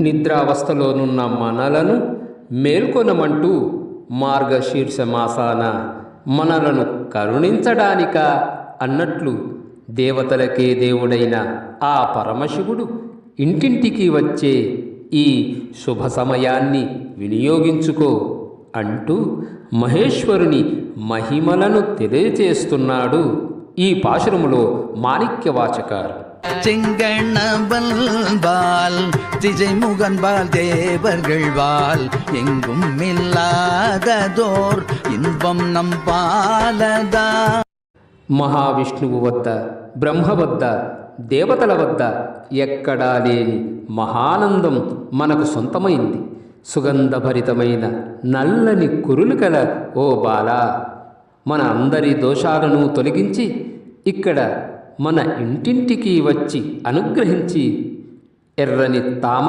నిద్రావస్థలోనున్న మనలను మేల్కొనమంటూ మార్గశీర్ష మాసాన మనలను కరుణించడానిక అన్నట్లు దేవతలకే దేవుడైన ఆ పరమశివుడు ఇంటింటికి వచ్చే ఈ శుభ సమయాన్ని వినియోగించుకో అంటూ మహేశ్వరుని మహిమలను తెలియచేస్తున్నాడు ఈ పాశురములో మాణిక్యవాచకారు. செங்கணவல்பால் திசைமுகன்பால் தேவர்கள் வால் எங்கும் இல்லாததோர் இன்பம் நம் பாலதா. మహావిష్ణువు వద్ద, బ్రహ్మ వద్ద, దేవతల వద్ద ఎక్కడా లేని మహానందం మనకు సొంతమైంది. సుగంధభరితమైన నల్లని కురులు కల ఓ బాలా, మన అందరి దోషాలను తొలగించి ఇక్కడ మన ఇంటింటికి వచ్చి అనుగ్రహించి ఎర్రని తామ